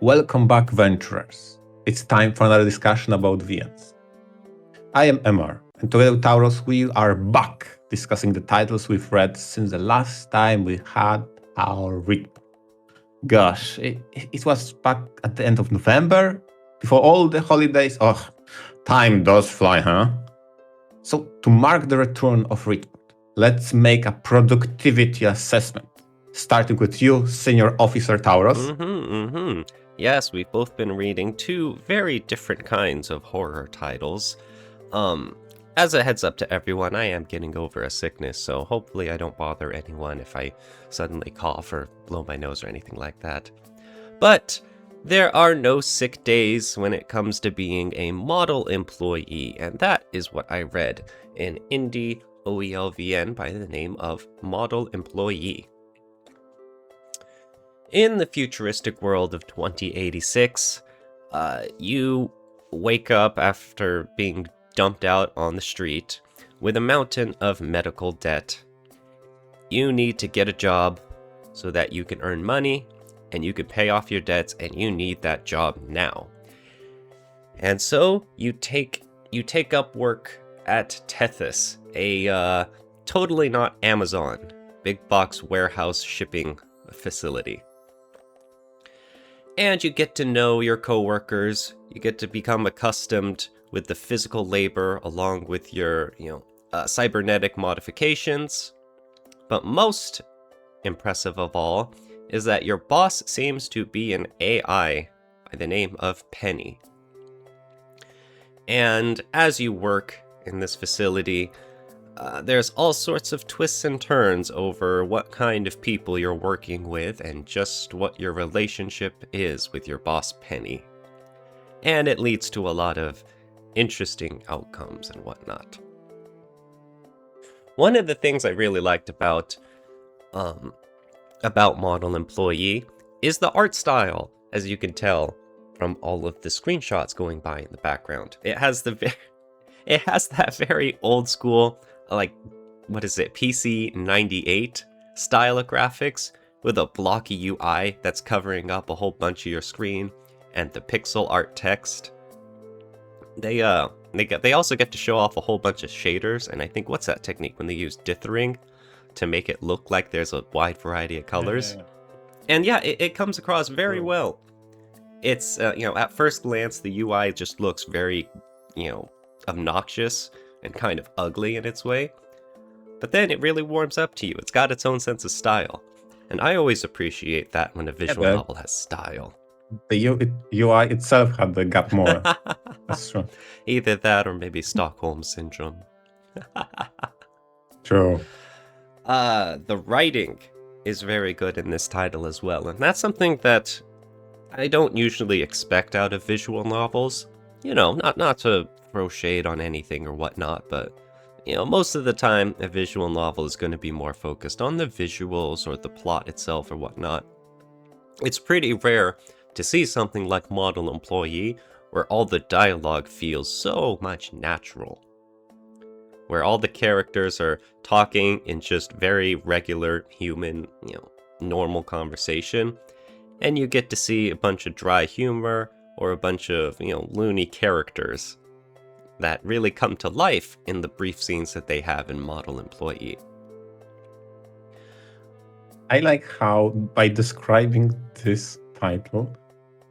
Welcome back, venturers. It's time for another discussion about VNs. I am Emar, and together with Tauros, we are back discussing the titles we've read since the last time we had our Readport. Gosh, it was back at the end of November, before all the holidays. Oh, time does fly, huh? So, to mark the return of Readport, let's make a productivity assessment. Starting with you, Senior Officer Tauros. Yes, we've both been reading two very different kinds of horror titles. As a heads up to everyone, I am getting over a sickness, so hopefully I don't bother anyone if I suddenly cough or blow my nose or anything like that. But there are no sick days when it comes to being a model employee, and that is what I read in Indie OELVN by the name of Model Employee. In the futuristic world of 2086, you wake up after being dumped out on the street with a mountain of medical debt. You need to get a job so that you can earn money and you can pay off your debts, and you need that job now. And so you take up work at Tethys, a totally not Amazon, big box warehouse shipping facility. And you get to know your coworkers, you get to become accustomed with the physical labor along with your, cybernetic modifications. But most impressive of all is that your boss seems to be an AI by the name of Penny. And as you work in this facility, there's all sorts of twists and turns over what kind of people you're working with and just what your relationship is with your boss, Penny. And it leads to a lot of interesting outcomes and whatnot. One of the things I really liked about Model Employee is the art style, as you can tell from all of the screenshots going by in the background. It has that very old school, PC 98 style of graphics with a blocky UI that's covering up a whole bunch of your screen and the pixel art text. They also get to show off a whole bunch of shaders, and I think, what's that technique when they use dithering to make it look like there's a wide variety of colors? Yeah. And yeah, it comes across very well. It's, at first glance, the UI just looks very, obnoxious and kind of ugly in its way. But then it really warms up to you. It's got its own sense of style. And I always appreciate that when a visual novel has style. The UI itself had the gap more. That's true. Either that or maybe Stockholm Syndrome. True. The writing is very good in this title as well. And that's something that I don't usually expect out of visual novels. Not to throw shade on anything or whatnot, but most of the time a visual novel is going to be more focused on the visuals or the plot itself or whatnot. It's pretty rare to see something like Model Employee where all the dialogue feels so much natural, where all the characters are talking in just very regular human, normal conversation, and you get to see a bunch of dry humor or a bunch of, loony characters that really come to life in the brief scenes that they have in Model Employee. I like how, by describing this title,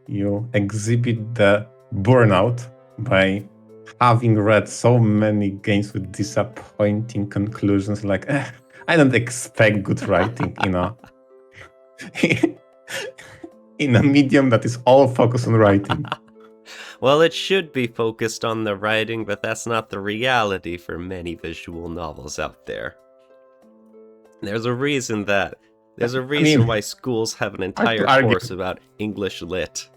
you exhibit the burnout by having read so many games with disappointing conclusions, like, I don't expect good writing in a medium that is all focused on writing. Well, it should be focused on the writing, but that's not the reality for many visual novels out there. There's a reason why schools have an entire course about English lit.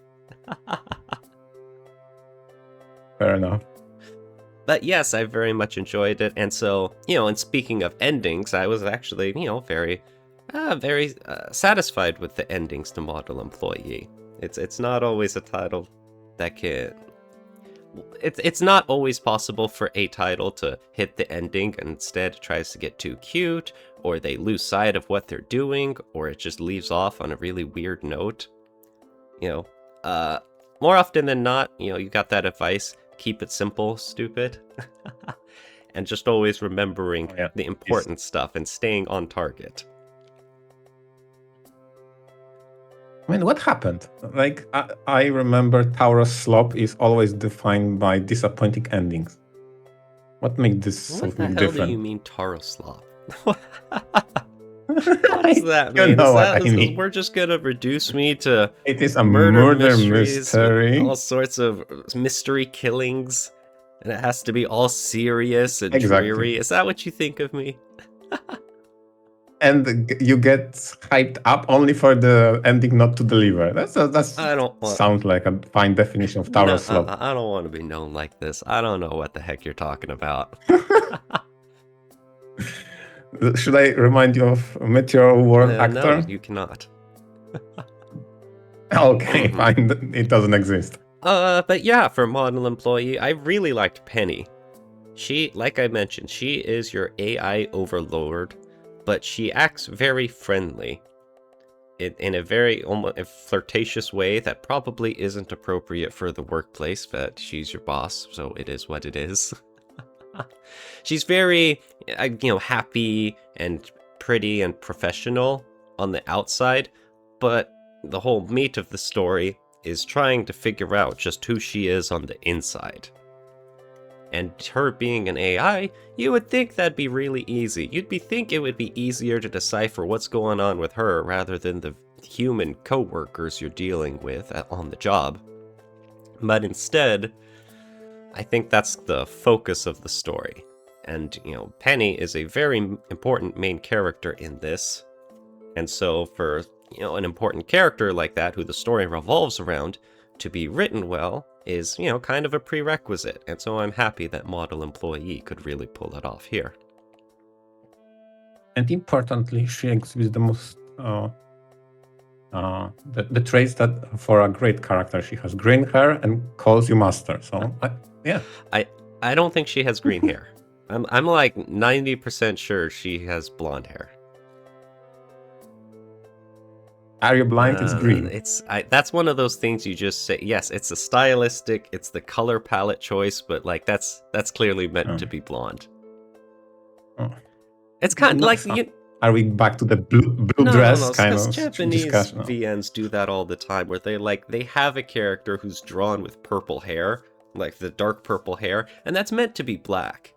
Fair enough. But yes, I very much enjoyed it, and so, and speaking of endings, I was actually, very satisfied with the endings to Model Employee. It's not always a title that can... It's not always possible for a title to hit the ending and instead tries to get too cute, or they lose sight of what they're doing, or it just leaves off on a really weird note. More often than not, you got that advice, keep it simple, stupid. And just always remembering the important stuff and staying on target. I mean, what happened? Like, I remember Tauros Slop is always defined by disappointing endings. What makes this something different? What the hell do you mean Tauros Slop? What does that mean? You know what I mean. We're just gonna reduce me to it is a murder mystery, all sorts of mystery killings, and it has to be all serious and dreary. Is that what you think of me? And you get hyped up only for the ending not to deliver. Sounds like a fine definition of Tauros Slop. I don't want to be known like this. I don't know what the heck you're talking about. Should I remind you of Meteor World actor? No, you cannot. Okay, fine. It doesn't exist. But yeah, for model employee, I really liked Penny. She, like I mentioned, she is your AI overlord, but she acts very friendly. In a very almost flirtatious way that probably isn't appropriate for the workplace, but she's your boss, so it is what it is. She's very, happy and pretty and professional on the outside, but the whole meat of the story is trying to figure out just who she is on the inside. And her being an AI, you would think that'd be really easy. Think it would be easier to decipher what's going on with her rather than the human co-workers you're dealing with on the job. But instead, I think that's the focus of the story. And, Penny is a very important main character in this. And so for, an important character like that, who the story revolves around, to be written well is, kind of a prerequisite. And so I'm happy that Model Employee could really pull it off here. And importantly, she exhibits the most, the traits that for a great character. She has green hair and calls you master. So, yeah. I don't think she has green hair. I'm like 90% sure she has blonde hair. Are you blind? It's green. That's one of those things you just say. Yes, it's a stylistic. It's the color palette choice, but like that's clearly meant to be blonde. Oh. It's kind of like Are we back to the blue dress kind of Japanese discussion? VNs do that all the time, where they have a character who's drawn with purple hair, like the dark purple hair, and that's meant to be black.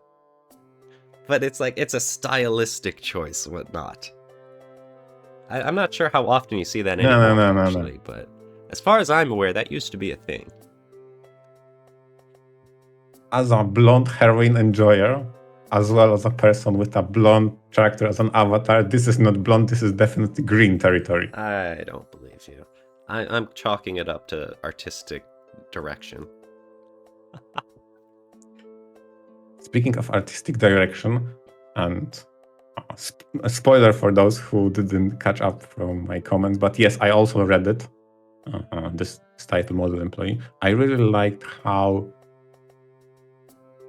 But it's a stylistic choice and whatnot. I'm not sure how often you see that anymore, actually, but as far as I'm aware, that used to be a thing. As a blonde heroine enjoyer, as well as a person with a blonde character as an avatar, this is not blonde, this is definitely green territory. I don't believe you. I'm chalking it up to artistic direction. Speaking of artistic direction, and a spoiler for those who didn't catch up from my comments, but yes, I also read it, this title, Model Employee. I really liked how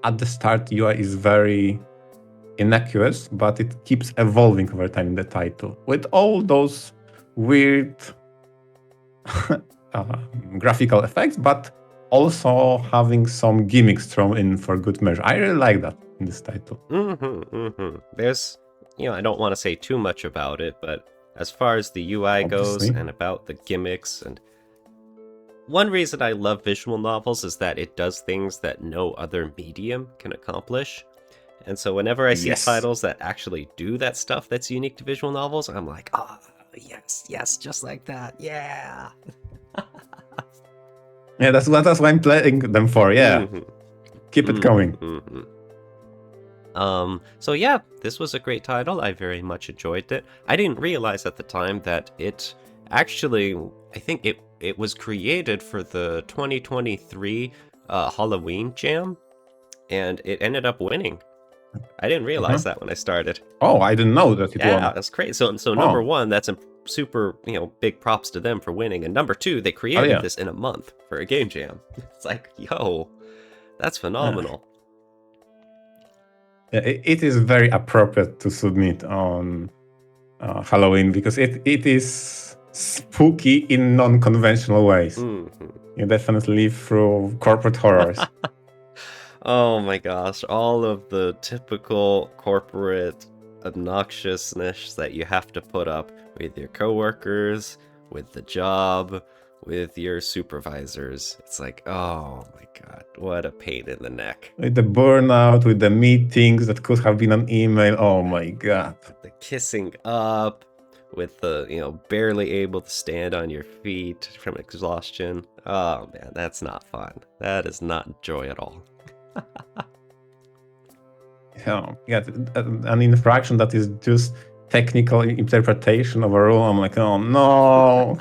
at the start UI is very innocuous, but it keeps evolving over time in the title with all those weird graphical effects, but also having some gimmicks thrown in for good measure. I really like that in this title. There's, I don't want to say too much about it, but as far as the UI goes and about the gimmicks, and one reason I love visual novels is that it does things that no other medium can accomplish. And so whenever I see titles that actually do that stuff that's unique to visual novels, I'm like, oh, yes, just like that, yeah. Yeah, that's why I'm playing them for, yeah. Keep it going. So yeah, this was a great title. I very much enjoyed it. I didn't realize at the time that it actually, I think it was created for the 2023 Halloween Jam, and it ended up winning. I didn't realize that when I started. Oh, I didn't know that it won. Yeah, that's great. So number one, that's a super, big props to them for winning. And number two, they created this in a month for a game jam. It's like, yo, that's phenomenal. It is very appropriate to submit on Halloween because it is spooky in non-conventional ways. Mhm. You definitely live through corporate horrors. Oh my gosh, all of the typical corporate obnoxiousness that you have to put up with your coworkers, with the job, with your supervisors. It's like, oh my god, what a pain in the neck. With the burnout, with the meetings that could have been an email. Oh my god. The kissing up, with the, barely able to stand on your feet from exhaustion. Oh man, that's not fun. That is not joy at all. Yeah, an infraction that is just technical interpretation of a rule. I'm like, oh no.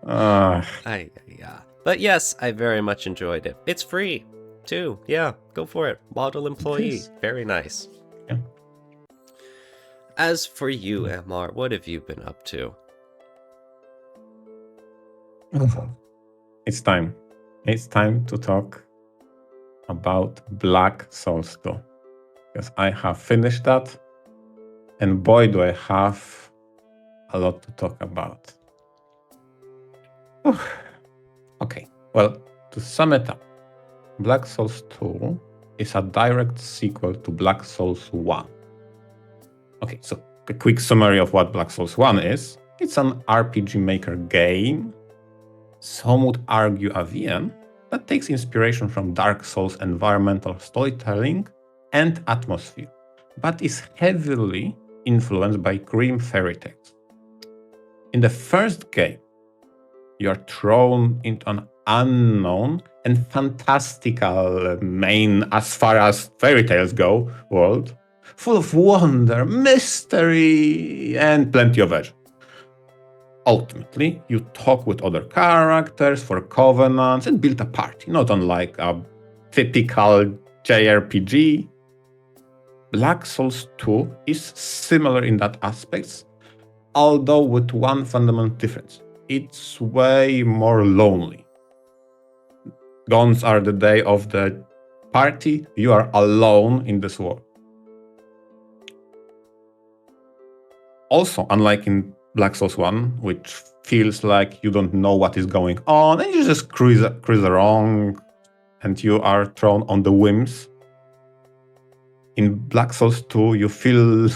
Yeah. But yes, I very much enjoyed it. It's free, too. Yeah, go for it. Model employee. Very nice. Yeah. As for you, Mr, what have you been up to? It's time. It's time to talk about Black Souls 2. Because I have finished that. And boy, do I have a lot to talk about. Okay, well, to sum it up, Black Souls 2 is a direct sequel to Black Souls 1. Okay, so a quick summary of what Black Souls 1 is. It's an RPG Maker game, some would argue a VN, that takes inspiration from Dark Souls environmental storytelling and atmosphere, but is heavily influenced by grim fairy tales. In the first game, you are thrown into an unknown and fantastical main, as far as fairy tales go, world, full of wonder, mystery, and plenty of edge. Ultimately, you talk with other characters for covenants and build a party, not unlike a typical JRPG. Black Souls 2 is similar in that aspect, although with one fundamental difference. It's way more lonely. Guns are the day of the party, you are alone in this world. Also, unlike in Black Souls 1, which feels like you don't know what is going on and you just cruise around and you are thrown on the whims. In Black Souls 2, you feel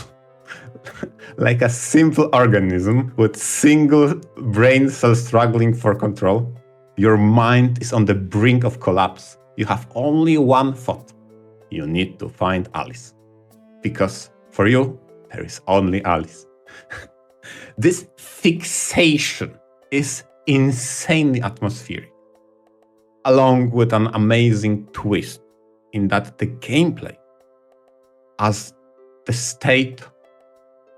like a simple organism with single brain cell struggling for control. Your mind is on the brink of collapse. You have only one thought. You need to find Alice. Because for you, there is only Alice. This fixation is insanely atmospheric, along with an amazing twist in that the gameplay, as the state,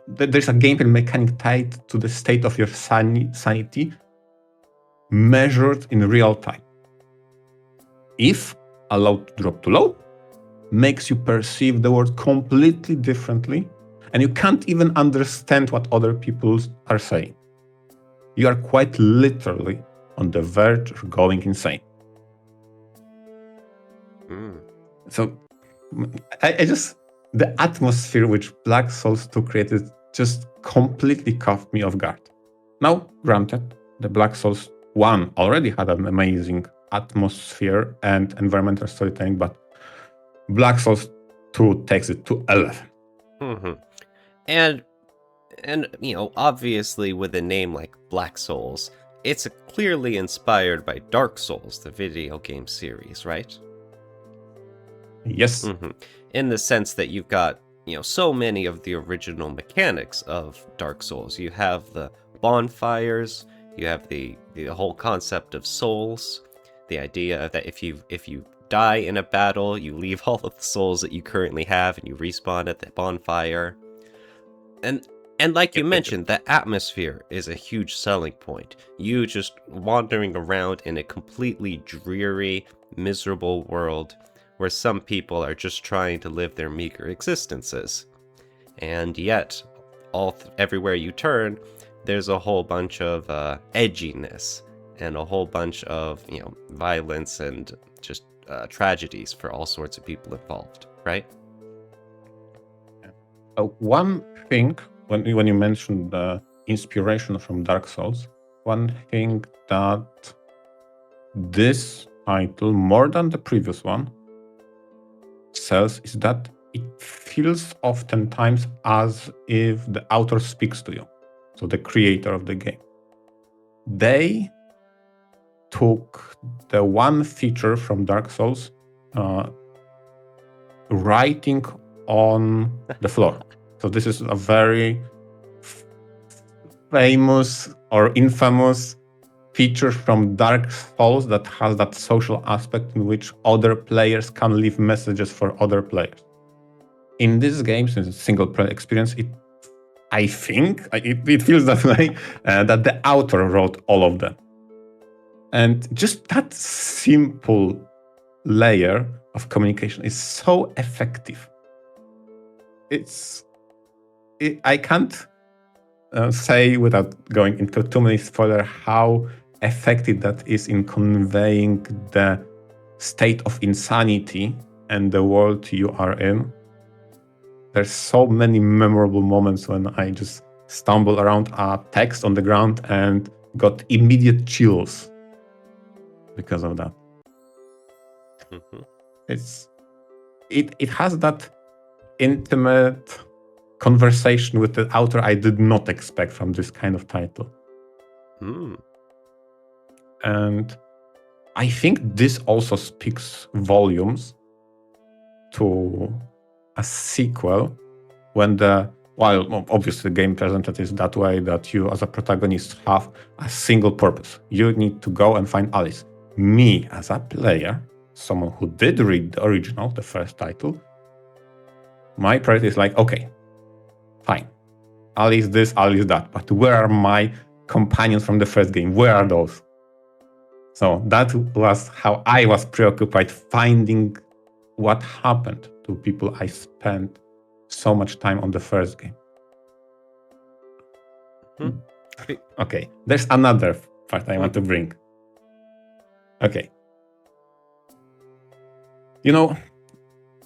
there's a gameplay mechanic tied to the state of your sanity measured in real time. If allowed to drop too low, makes you perceive the world completely differently, and you can't even understand what other people are saying. You are quite literally on the verge of going insane. So, the atmosphere which Black Souls 2 created just completely caught me off guard. Now, granted, the Black Souls 1 already had an amazing atmosphere and environmental storytelling, but Black Souls 2 takes it to 11. Mm-hmm. And obviously with a name like Black Souls, it's clearly inspired by Dark Souls, the video game series, right? Yes. Mm-hmm. In the sense that you've got, so many of the original mechanics of Dark Souls. You have the bonfires, you have the whole concept of souls, the idea that if you die in a battle, you leave all of the souls that you currently have and you respawn at the bonfire. And like you mentioned, the atmosphere is a huge selling point. You just wandering around in a completely dreary, miserable world where some people are just trying to live their meager existences. And yet, everywhere you turn, there's a whole bunch of edginess and a whole bunch of, violence and just tragedies for all sorts of people involved, right? One thing, when you mentioned the inspiration from Dark Souls, one thing that this title, more than the previous one, sells is that it feels oftentimes as if the author speaks to you, so the creator of the game. They took the one feature from Dark Souls, writing on the floor. So this is a very famous or infamous feature from Dark Souls that has that social aspect in which other players can leave messages for other players. In this game, since it's a single player experience, I think it feels that way, that the author wrote all of them. And just that simple layer of communication is so effective. I can't say, without going into too many spoilers, how effective that is in conveying the state of insanity and the world you are in. There's so many memorable moments when I just stumble around a text on the ground and got immediate chills because of that. Mm-hmm. It has that intimate conversation with the author I did not expect from this kind of title. And I think this also speaks volumes to a sequel when while obviously the game presented is that way, that you as a protagonist have a single purpose. You need to go and find Alice. Me as a player, someone who did read the original, the first title, my priority is like, okay, fine. Alice this, Alice that. But where are my companions from the first game? Where are those? So that was how I was preoccupied, finding what happened to people I spent so much time on the first game. Okay, there's another part I want to bring. Okay.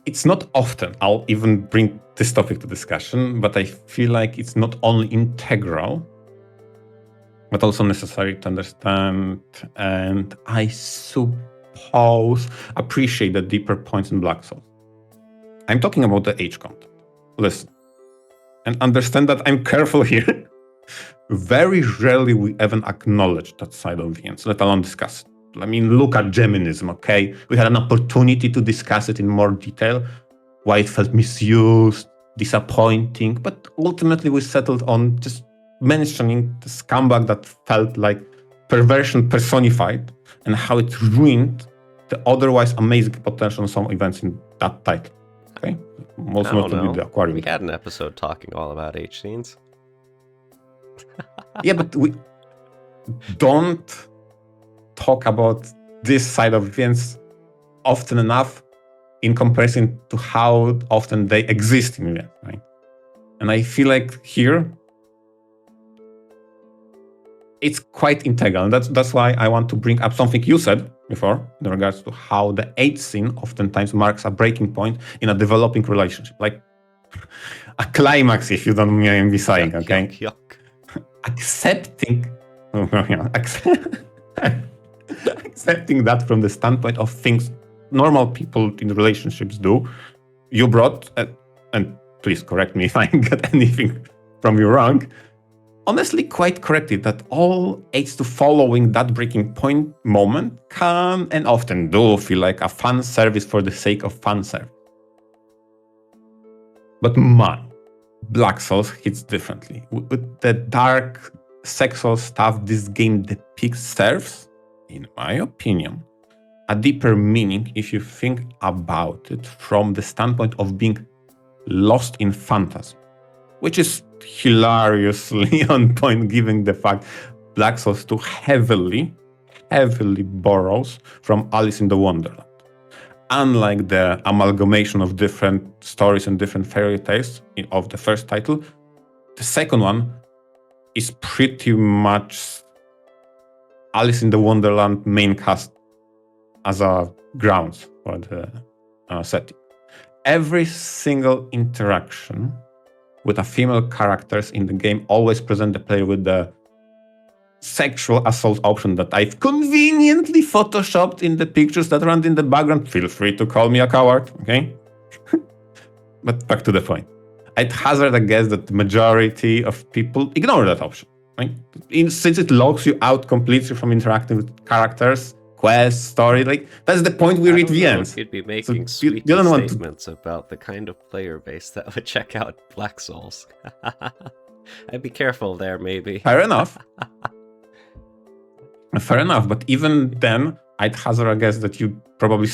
It's not often I'll even bring this topic to discussion, but I feel like it's not only integral, but also necessary to understand, and I suppose appreciate the deeper points in Black Souls. I'm talking about the age content. Listen, and understand that I'm careful here. Very rarely we even acknowledge that side of VNs, let alone discuss it. I mean, look at Geminism, okay? We had an opportunity to discuss it in more detail, why it felt misused, disappointing, but ultimately we settled on just mentioning the scumbag that felt like perversion personified and how it ruined the otherwise amazing potential of some events in that title. Okay? Most notably the aquarium. We had an episode talking all about H scenes. Yeah, but we don't talk about this side of events often enough in comparison to how often they exist in events, right? And I feel like here it's quite integral. And that's why I want to bring up something you said before in regards to how the age scene oftentimes marks a breaking point in a developing relationship, like a climax, if you don't mind me saying, okay? Yuck. Accepting that from the standpoint of things normal people in relationships do, you brought, and please correct me if I get anything from you wrong, honestly quite correctly, that all aids to following that breaking point moment can and often do feel like a fan service for the sake of fan service. But man, Black Souls hits differently. With the dark sexual stuff this game depicts serves, in my opinion, a deeper meaning if you think about it from the standpoint of being lost in fantasy, which is hilariously on point given the fact Black Souls 2 heavily borrows from Alice in the Wonderland. Unlike the amalgamation of different stories and different fairy tales of the first title, the second one is pretty much Alice in the Wonderland main cast as a grounds for the setting. Every single interaction with a female characters in the game always present the player with the sexual assault option that I've conveniently photoshopped in the pictures that run in the background. Feel free to call me a coward, okay? But back to the point. I'd hazard a guess that the majority of people ignore that option, right? Since it locks you out completely from interacting with characters, quests, story, like that's the point we read VNs. You'd be making So you sweeping don't want to- statements about the kind of player base that would check out Black Souls. I'd be careful there, maybe. Fair enough. Fair enough, but even then, I'd hazard a guess that you probably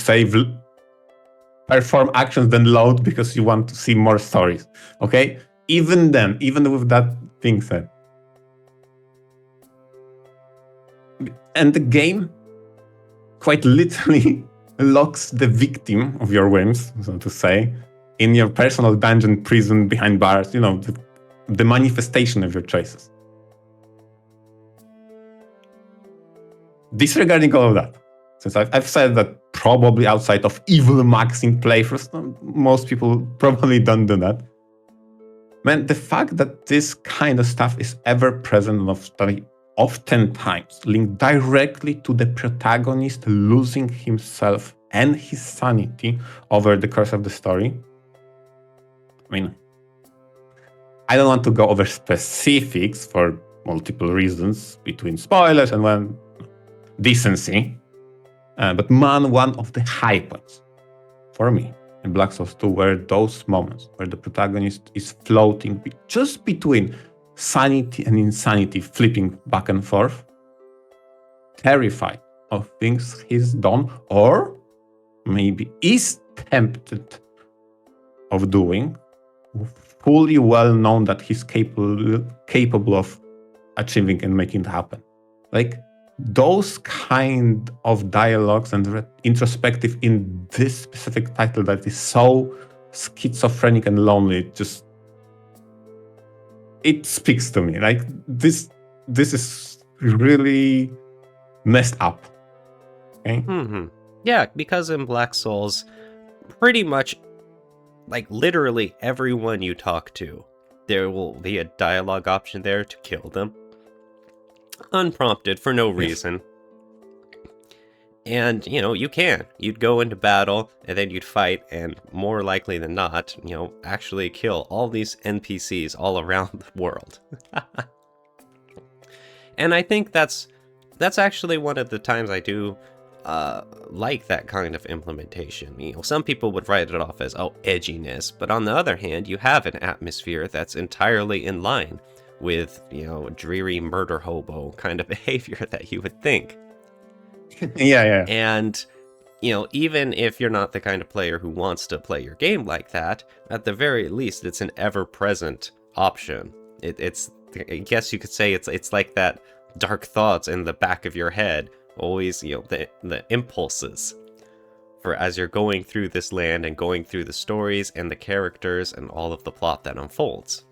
perform actions then load because you want to see more stories. Okay? Even then, even with that being said. And the game quite literally locks the victim of your whims, so to say, in your personal dungeon, prison, behind bars, the manifestation of your choices. Disregarding all of that, since I've said that probably outside of evil maxing playthroughs, most people probably don't do that. Man, the fact that this kind of stuff is ever present in the story, oftentimes linked directly to the protagonist losing himself and his sanity over the course of the story. I mean, I don't want to go over specifics for multiple reasons between spoilers and decency. But man, one of the high points for me in Black Souls 2 were those moments where the protagonist is floating just between sanity and insanity, flipping back and forth, terrified of things he's done or maybe is tempted of doing, fully well known that he's capable of achieving and making it happen. Like, those kind of dialogues and introspective in this specific title that is so schizophrenic and lonely, it speaks to me. Like, this is really messed up. Okay? Mm-hmm. Yeah, because in Black Souls, pretty much, like literally everyone you talk to, there will be a dialogue option there to kill them. Unprompted, for no reason. And, you'd go into battle, and then you'd fight, and more likely than not, actually kill all these NPCs all around the world. And I think that's actually one of the times I do like that kind of implementation. Some people would write it off as, edginess, but on the other hand, you have an atmosphere that's entirely in line with, dreary murder hobo kind of behavior that you would think. Yeah. And, even if you're not the kind of player who wants to play your game like that, at the very least, it's an ever-present option. It's, I guess you could say it's like that dark thoughts in the back of your head, always, the impulses for as you're going through this land and going through the stories and the characters and all of the plot that unfolds.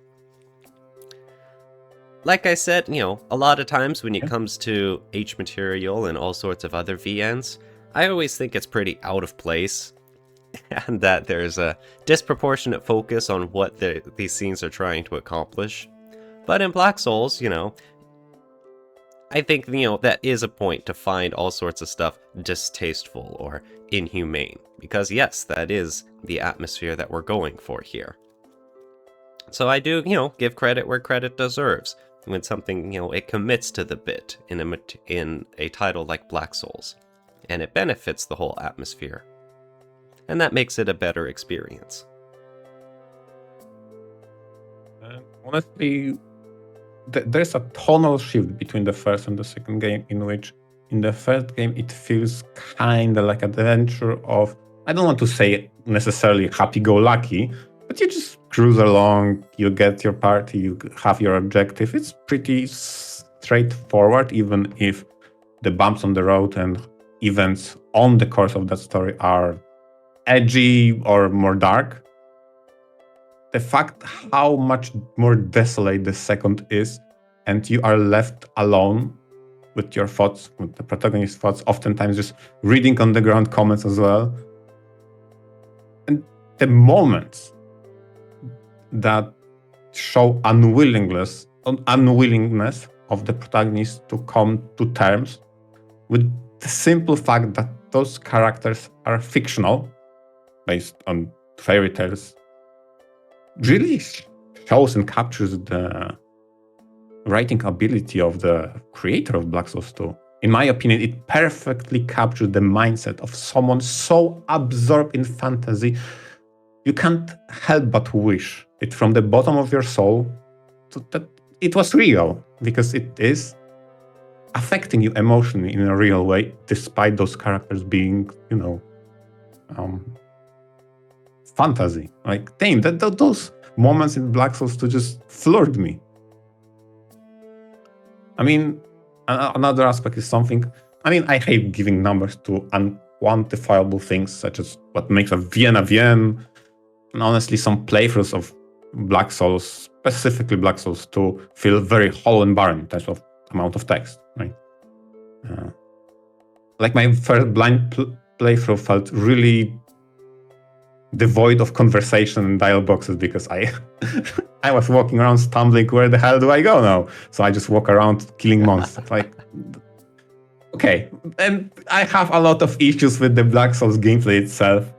Like I said, a lot of times when it comes to H material and all sorts of other VNs, I always think it's pretty out of place and that there's a disproportionate focus on what these scenes are trying to accomplish. But in Black Souls, I think, that is a point to find all sorts of stuff distasteful or inhumane. Because yes, that is the atmosphere that we're going for here. So I do, give credit where credit deserves. When something, it commits to the bit in a title like Black Souls, and it benefits the whole atmosphere, and that makes it a better experience. Honestly, there's a tonal shift between the first and the second game, in which in the first game it feels kind of like an adventure of, I don't want to say necessarily happy-go-lucky, but you just cruise along, you get your party, you have your objective. It's pretty straightforward, even if the bumps on the road and events on the course of that story are edgy or more dark. The fact how much more desolate the second is, and you are left alone with your thoughts, with the protagonist's thoughts, oftentimes just reading on the ground comments as well. And the moments that show unwillingness of the protagonist to come to terms with the simple fact that those characters are fictional, based on fairy tales, really shows and captures the writing ability of the creator of Black Souls 2. In my opinion, it perfectly captures the mindset of someone so absorbed in fantasy, you can't help but wish it from the bottom of your soul that it was real, because it is affecting you emotionally in a real way, despite those characters being, fantasy. Like, damn, those moments in Black Souls 2 just floored me. I mean, another aspect is something, I hate giving numbers to unquantifiable things, such as what makes a VN, and honestly, some playthroughs of Black Souls, specifically Black Souls 2, feel very hollow and barren in terms of amount of text, right? Like my first blind playthrough felt really devoid of conversation and dialogue boxes, because I I was walking around stumbling, where the hell do I go now? So I just walk around killing monsters. Like, okay. And I have a lot of issues with the Black Souls gameplay itself.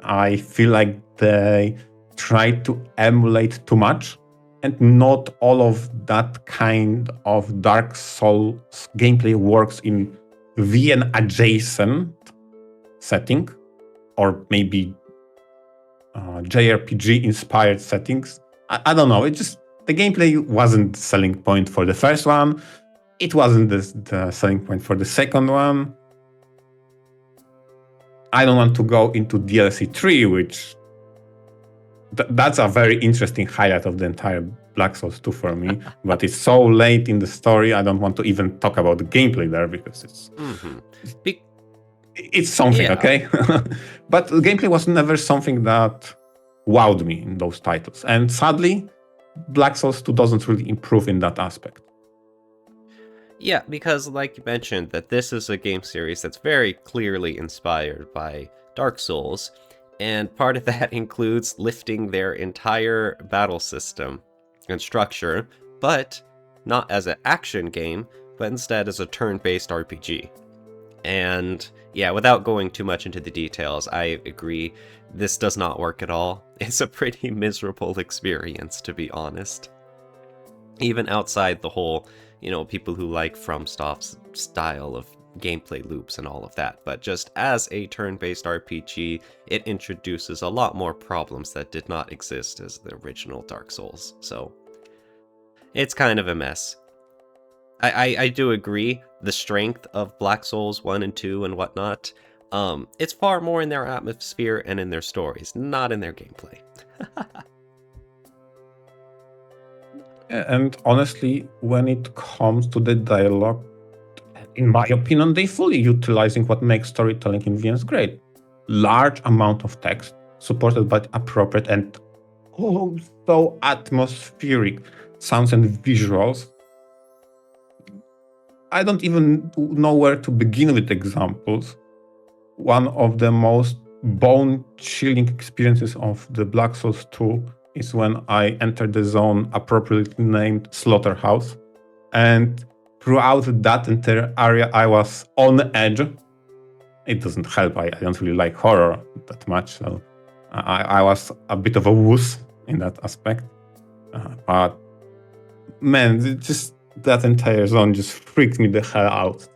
I feel like they try to emulate too much, and not all of that kind of Dark Souls gameplay works in VN adjacent setting, or maybe JRPG inspired settings. I don't know. The gameplay wasn't the selling point for the first one. It wasn't the selling point for the second one. I don't want to go into DLC 3, which that's a very interesting highlight of the entire Black Souls 2 for me. But it's so late in the story, I don't want to even talk about the gameplay there, because it's something, yeah. Okay? But the gameplay was never something that wowed me in those titles. And sadly, Black Souls 2 doesn't really improve in that aspect. Yeah, because like you mentioned, that this is a game series that's very clearly inspired by Dark Souls, and part of that includes lifting their entire battle system and structure, but not as an action game, but instead as a turn-based RPG. And yeah, without going too much into the details, I agree, this does not work at all. It's a pretty miserable experience, to be honest. Even outside the whole, people who like FromSoft's style of gameplay loops and all of that, but just as a turn-based RPG, it introduces a lot more problems that did not exist as the original Dark Souls, so it's kind of a mess. I do agree, the strength of Black Souls 1 and 2 and whatnot, it's far more in their atmosphere and in their stories, not in their gameplay. And honestly, when it comes to the dialogue, in my opinion, they fully utilizing what makes storytelling in VNs great. Large amount of text, supported by appropriate and so atmospheric sounds and visuals. I don't even know where to begin with examples. One of the most bone-chilling experiences of the Black Souls 2 is when I entered the zone appropriately named Slaughterhouse. And throughout that entire area, I was on edge. It doesn't help. I don't really like horror that much. So I was a bit of a wuss in that aspect. But man, just that entire zone just freaked me the hell out.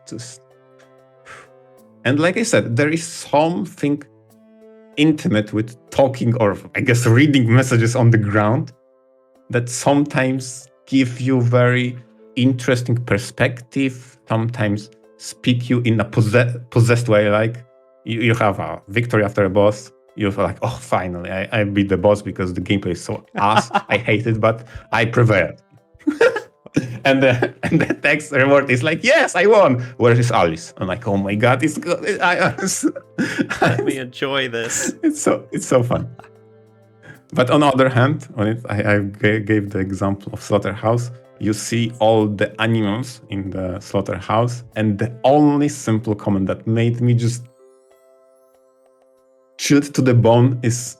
And like I said, there is something intimate with talking, or I guess reading messages on the ground, that sometimes give you very interesting perspective, sometimes speak you in a possessed way, like you have a victory after a boss, you're like, oh, finally, I beat the boss because the gameplay is so ass. I hate it, but I prevailed. And the text reward is like, yes, I won. Where is Alice? I'm like, oh my god, it's good. Let me enjoy this. It's so fun. But on the other hand, I gave the example of Slaughterhouse. You see all the animals in the Slaughterhouse, and the only simple comment that made me just chilled to the bone is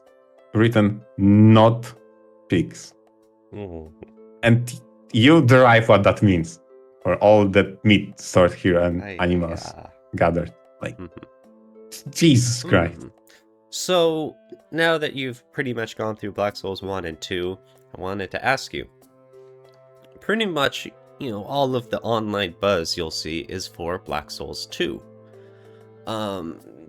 written, not pigs. Mhm. And you derive what that means for all the meat stored here and animals Yeah. gathered. Like, Mhm. Jesus Christ. So, now that you've pretty much gone through Black Souls 1 and 2, I wanted to ask you. Pretty much, all of the online buzz you'll see is for Black Souls 2.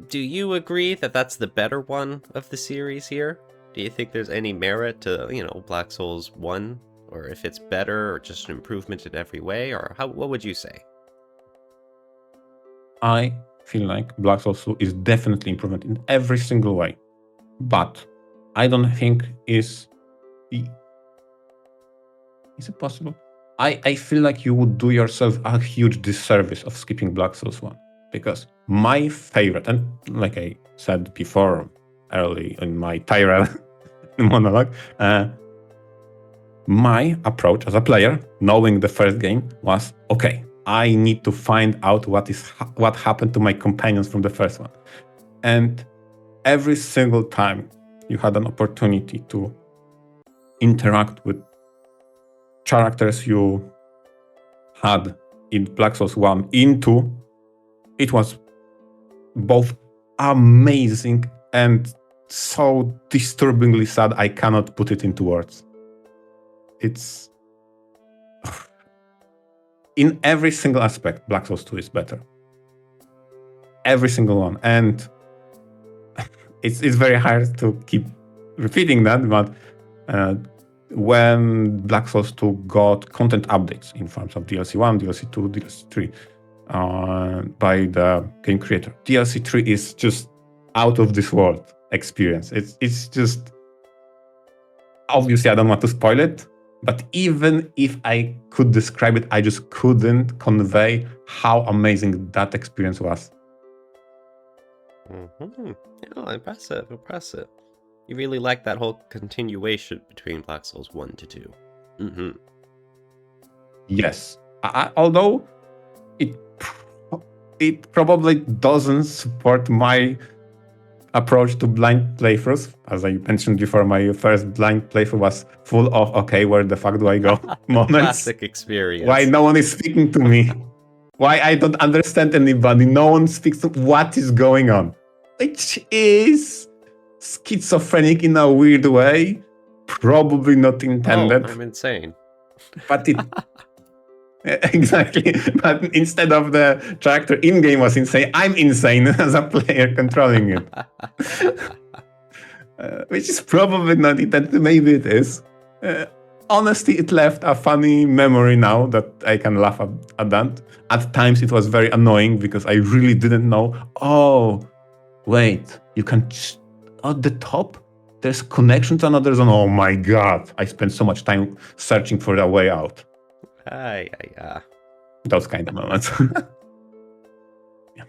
Do you agree that that's the better one of the series here? Do you think there's any merit to, Black Souls 1? Or if it's better or just an improvement in every way? Or what would you say? I feel like Black Souls 2 is definitely improvement in every single way. But I don't think is it possible? I feel like you would do yourself a huge disservice of skipping Black Souls 1. Because my favorite, and like I said before early in my tirade monologue, my approach as a player, knowing the first game, was okay, I need to find out what happened to my companions from the first one. And every single time you had an opportunity to interact with characters you had in Black Souls 1 in 2, it was both amazing and so disturbingly sad I cannot put it into words. It's in every single aspect, Black Souls 2 is better. Every single one. And it's very hard to keep repeating that, but when Black Souls 2 got content updates in forms of DLC 1, DLC 2, DLC 3 by the game creator, DLC 3 is just out of this world experience. It's just, obviously I don't want to spoil it, but even if I could describe it, I just couldn't convey how amazing that experience was. Yeah, impressive. You really like that whole continuation between Black Souls 1 to 2. Yes. Although it probably doesn't support my approach to blind playthroughs. As I mentioned before, my first blind playthrough was full of, okay, where the fuck do I go moments. Classic experience. Why no one is speaking to me. Why I don't understand anybody. No one speaks to what is going on. Which is schizophrenic in a weird way. Probably not intended. Oh, I'm insane. But it... Exactly. But instead of the character in-game was insane, I'm insane as a player controlling it. Which is probably not intended. Maybe it is. Honestly, it left a funny memory now that I can laugh at that. At times it was very annoying because I really didn't know. Oh, wait, you can... at the top, there's connection to another zone. Oh my god. I spent so much time searching for a way out. Those kind of moments. Yeah.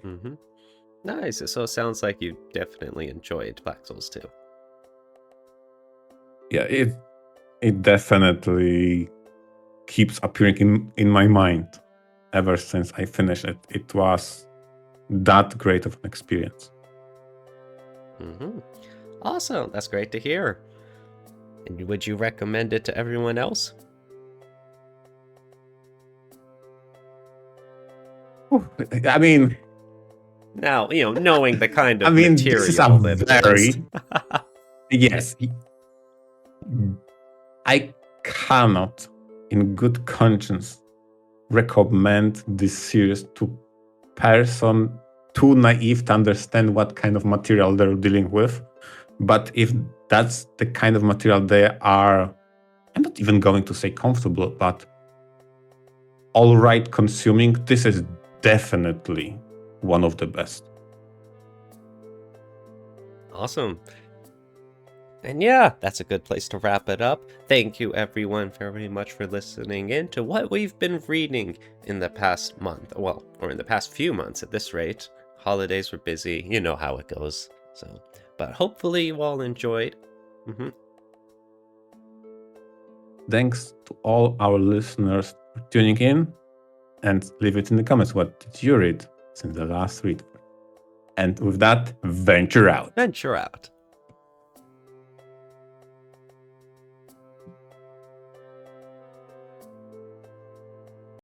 Nice. So it sounds like you definitely enjoyed Black Souls 2. Yeah, it definitely keeps appearing in my mind ever since I finished it. It was that great of an experience. Awesome. That's great to hear. And would you recommend it to everyone else? I mean... Now, knowing the kind of material this is a very... Yes. I cannot, in good conscience, recommend this series to person too naive to understand what kind of material they're dealing with. But if that's the kind of material they are, I'm not even going to say comfortable, but all right consuming, this is definitely one of the best. Awesome. And yeah, that's a good place to wrap it up. Thank you everyone very much for listening in to what we've been reading in the past month. Well, or in the past few months at this rate. Holidays were busy, you know how it goes. But hopefully you all enjoyed. Thanks to all our listeners for tuning in, and leave it in the comments. What did you read since the last read? And with that, venture out. Venture out.